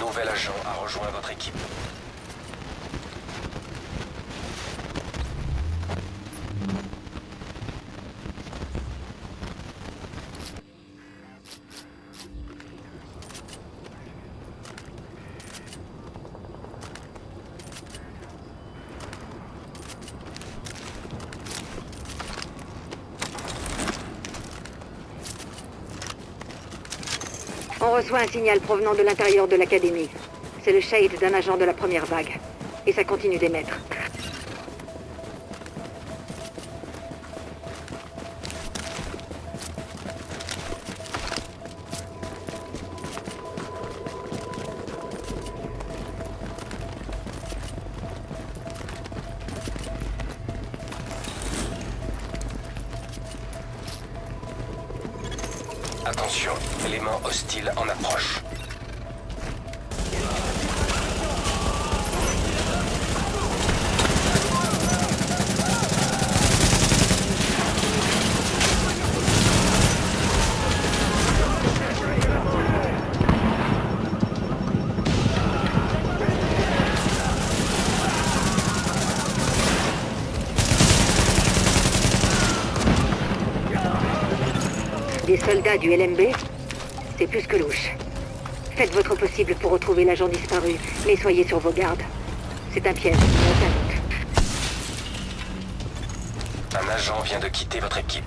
nouvel agent a rejoint votre équipe. On reçoit un signal provenant de l'intérieur de l'académie. C'est le shade d'un agent de la première vague. Et ça continue d'émettre. Attention, élément hostile en approche. Des soldats du LMB? C'est plus que louche. Faites votre possible pour retrouver l'agent disparu, mais soyez sur vos gardes. C'est un piège, aucun doute. Un agent vient de quitter votre équipe.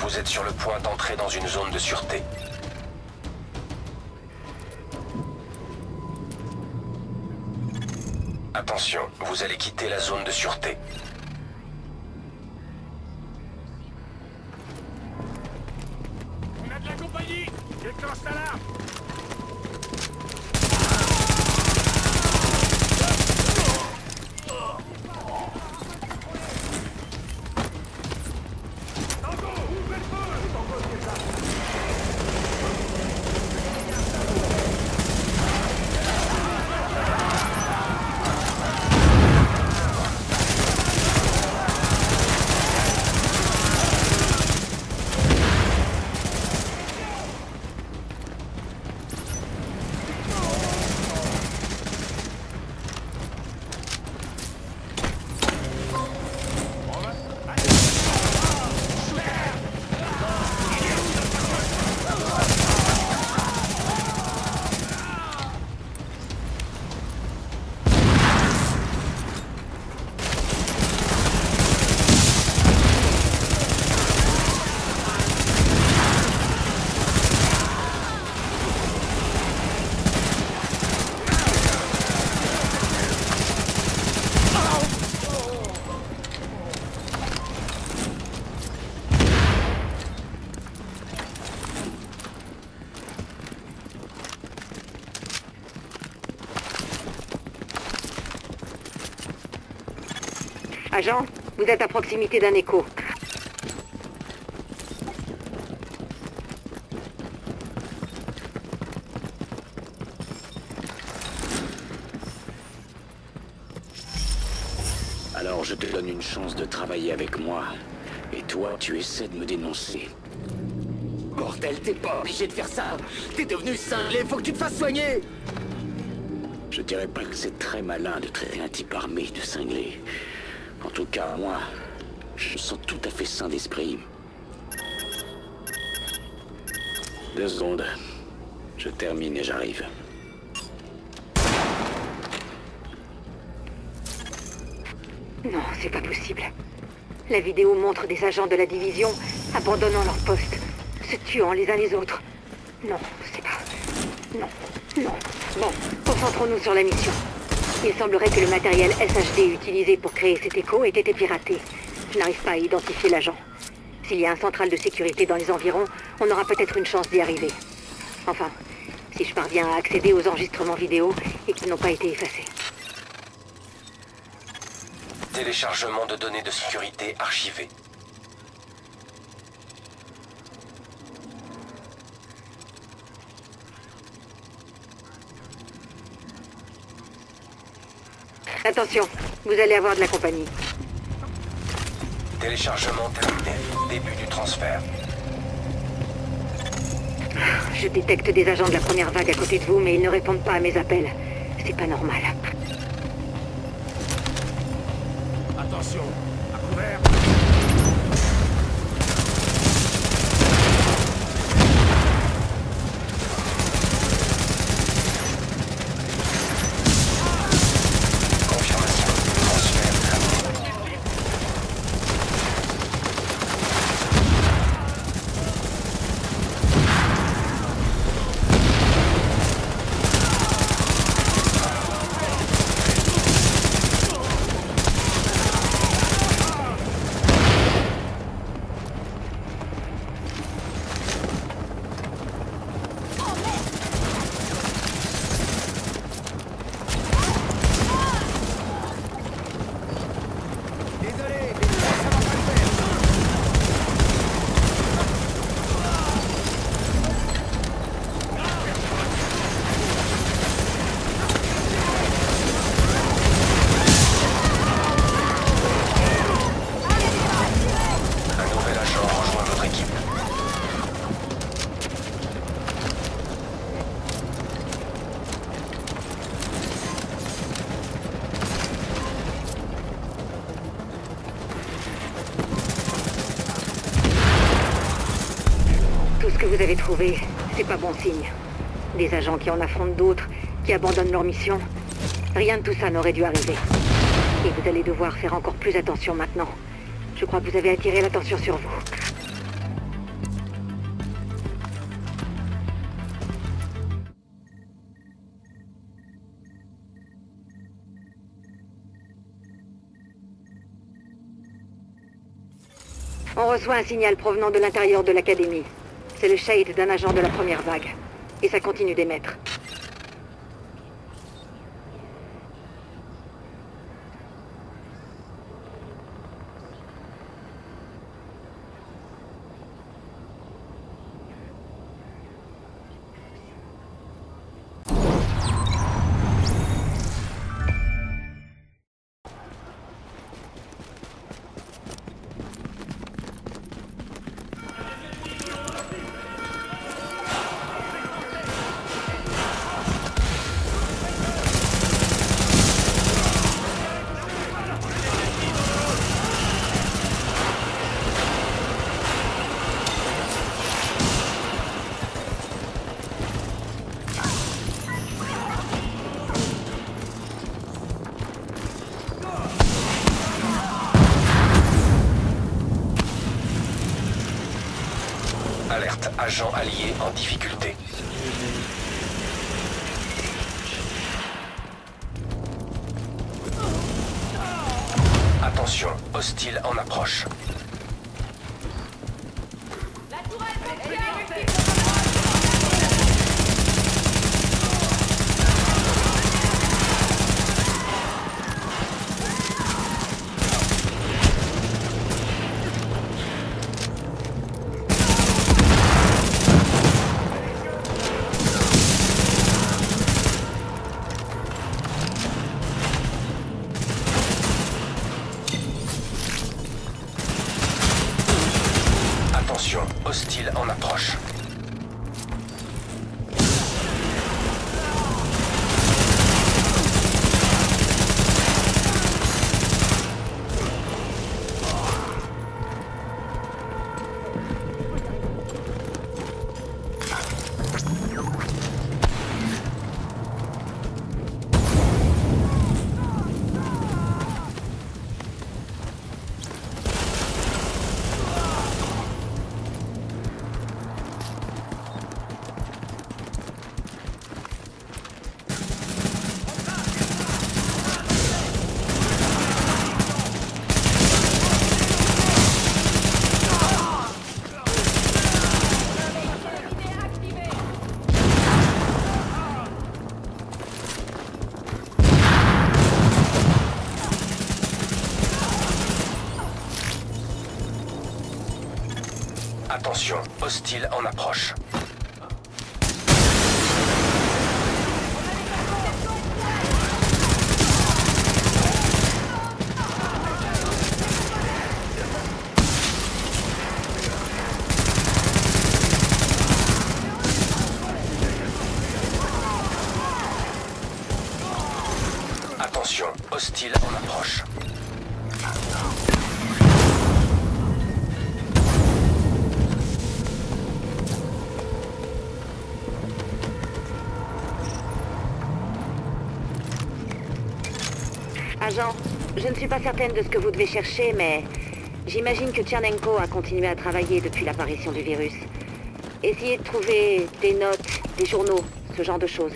Vous êtes sur le point d'entrer dans une zone de sûreté. Attention, vous allez quitter la zone de sûreté. On a de la compagnie! Déclenche l'alarme! Agent, vous êtes à proximité d'un écho. Alors je te donne une chance de travailler avec moi. Et toi, tu essaies de me dénoncer. Bordel, t'es pas obligé de faire ça. T'es devenu cinglé, faut que tu te fasses soigner. Je dirais pas que c'est très malin de traiter un type armé de cinglé. En tout cas, moi, je me sens tout à fait sain d'esprit. 2 secondes. Je termine et j'arrive. Non, c'est pas possible. La vidéo montre des agents de la division abandonnant leur poste, se tuant les uns les autres. Non, c'est pas... Non, non. Bon, concentrons-nous sur la mission. Il semblerait que le matériel SHD utilisé pour créer cet écho ait été piraté. Je n'arrive pas à identifier l'agent. S'il y a un central de sécurité dans les environs, on aura peut-être une chance d'y arriver. Enfin, si je parviens à accéder aux enregistrements vidéo et qu'ils n'ont pas été effacés. Téléchargement de données de sécurité archivées. Attention, vous allez avoir de la compagnie. Téléchargement terminé. Début du transfert. Je détecte des agents de la première vague à côté de vous, mais ils ne répondent pas à mes appels. C'est pas normal. Attention, à couvert. Confirmation. Transfert terminé. Un nouvel agent rejoint votre équipe. Tout ce que vous avez trouvé, c'est pas bon signe. Des agents qui en affrontent d'autres, qui abandonnent leur mission. Rien de tout ça n'aurait dû arriver. Et vous allez devoir faire encore plus attention maintenant. Je crois que vous avez attiré l'attention sur vous. On reçoit un signal provenant de l'intérieur de l'académie. C'est le shade d'un agent de la première vague. Et ça continue d'émettre. Alerte, agent allié en difficulté. Attention, hostile en approche. Attention, hostile en approche. Attention, hostile en approche. Agent, je ne suis pas certaine de ce que vous devez chercher, mais j'imagine que Tchernenko a continué à travailler depuis l'apparition du virus. Essayez de trouver des notes, des journaux, ce genre de choses.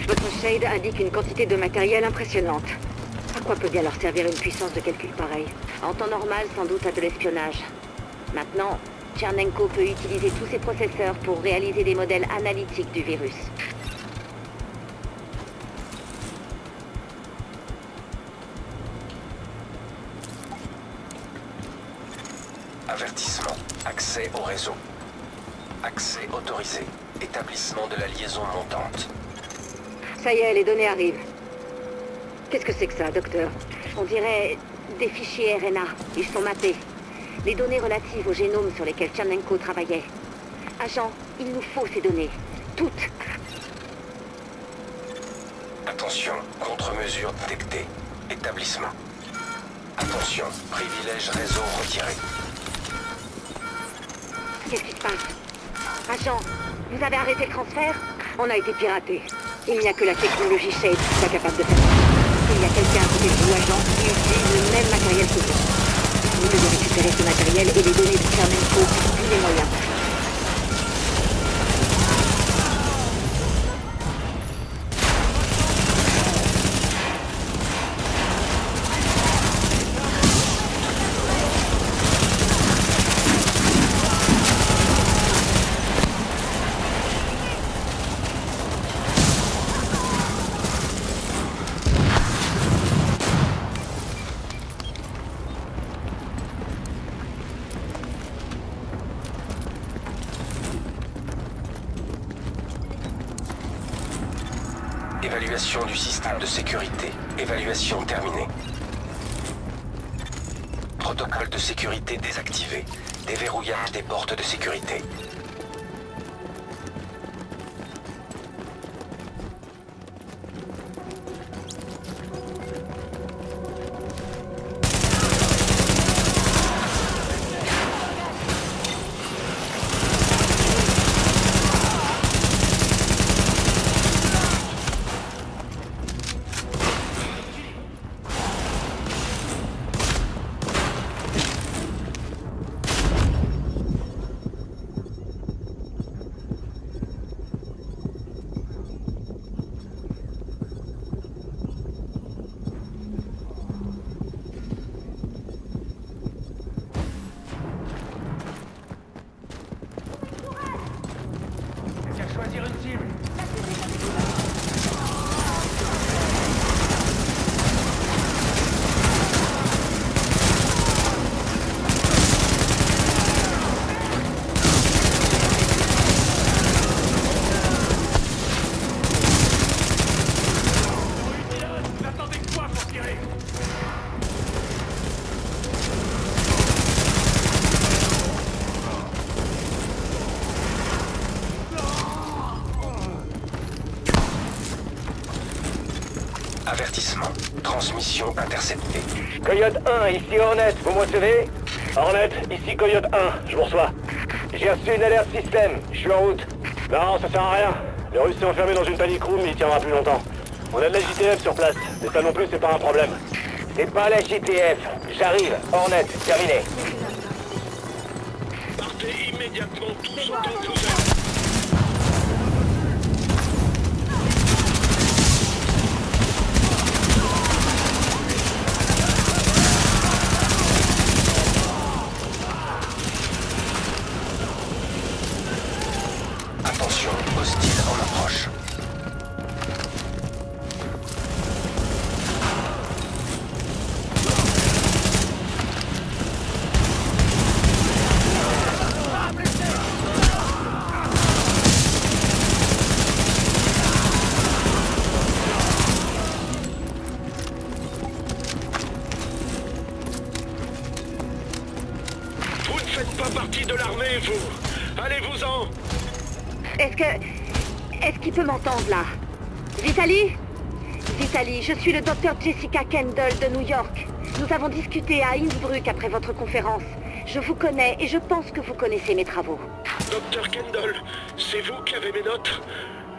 Votre shade indique une quantité de matériel impressionnante. À quoi peut bien leur servir une puissance de calcul pareille? En temps normal, sans doute à de l'espionnage. Maintenant, Tchernenko peut utiliser tous ses processeurs pour réaliser des modèles analytiques du virus. Avertissement. Accès au réseau. Accès autorisé. Établissement de la liaison montante. Ça y est, les données arrivent. Qu'est-ce que c'est que ça, docteur? On dirait des fichiers RNA. Ils sont mappés. Les données relatives au génome sur lesquels Tchernenko travaillait. Agent, il nous faut ces données. Toutes. Attention, contre-mesure détectée. Établissement. Attention, privilège réseau retiré. Qu'est-ce qui se passe? Agent, vous avez arrêté le transfert? On a été piraté. Il n'y a que la technologie Shade qui soit capable de faire ça. Il y a quelqu'un à côté de vous, agent, qui utilise le même matériel que vous. Vous devez récupérer ce matériel et les données de Tchernenko par tous les moyens. Évaluation du système de sécurité. Évaluation terminée. Protocole de sécurité désactivé. Déverrouillage des portes de sécurité. Choisir une cible. Vous attendez quoi pour tirer? Avertissement. Transmission interceptée. Coyote 1, ici Hornet, vous me recevez? Hornet, ici Coyote 1, je vous reçois. J'ai reçu une alerte système, je suis en route. Non, ça sert à rien. Le Russe s'est enfermé dans une panic room, mais il tiendra plus longtemps. On a de la JTF sur place, mais ça non plus, c'est pas un problème. C'est pas la JTF. J'arrive. Hornet, terminé. Partez immédiatement tous autant que vous êtes. Attention, hostile en approche. Vous ne faites pas partie de l'armée, vous. Allez-vous-en. Est-ce qu'il peut m'entendre, là? Vitali? Vitali, je suis le docteur Jessica Kendall de New York. Nous avons discuté à Innsbruck après votre conférence. Je vous connais et je pense que vous connaissez mes travaux. Docteur Kendall, c'est vous qui avez mes notes?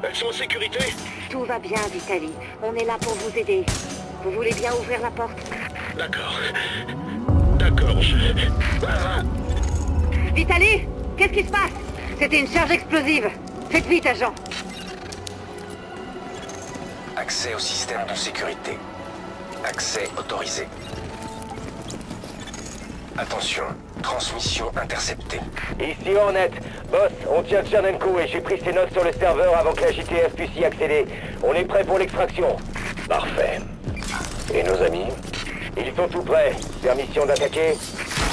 Elles sont en sécurité? Tout va bien, Vitali. On est là pour vous aider. Vous voulez bien ouvrir la porte? D'accord. D'accord, Vitali? Qu'est-ce qui se passe? C'était une charge explosive. Faites vite, agent. Accès au système de sécurité. Accès autorisé. Attention, transmission interceptée. Ici Hornet. Boss, on tient Tchernenko et j'ai pris ses notes sur le serveur avant que la JTF puisse y accéder. On est prêt pour l'extraction. Parfait. Et nos amis? Ils sont tout prêts. Permission d'attaquer?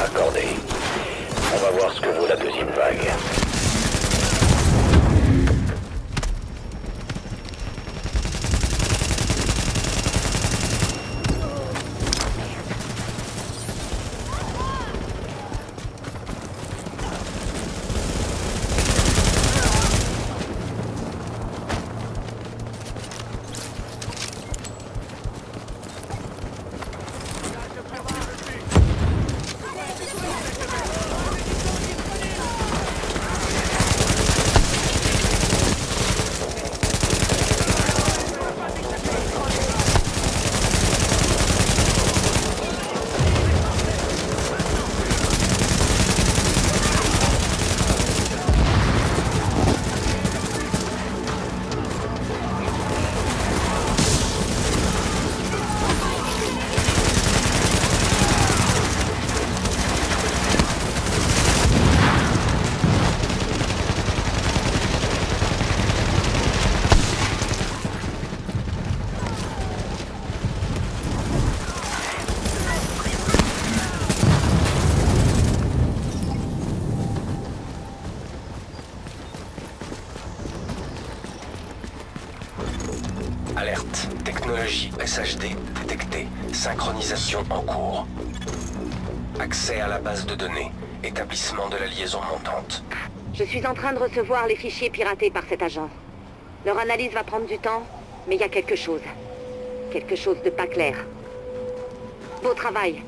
Accordé. On va voir ce que vaut la deuxième vague. Alerte. Technologie SHD détectée. Synchronisation en cours. Accès à la base de données. Établissement de la liaison montante. Je suis en train de recevoir les fichiers piratés par cet agent. Leur analyse va prendre du temps, mais il y a quelque chose. Quelque chose de pas clair. Beau travail.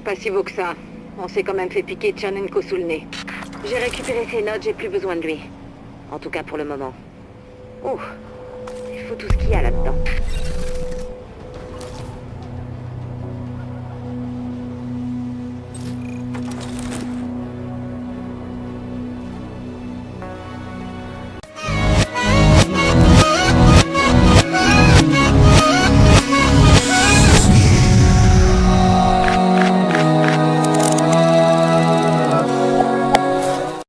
Pas si beau que ça. On s'est quand même fait piquer Tchernenko sous le nez. J'ai récupéré ses notes, j'ai plus besoin de lui. En tout cas pour le moment. Oh, il faut tout ce qu'il y a là-dedans.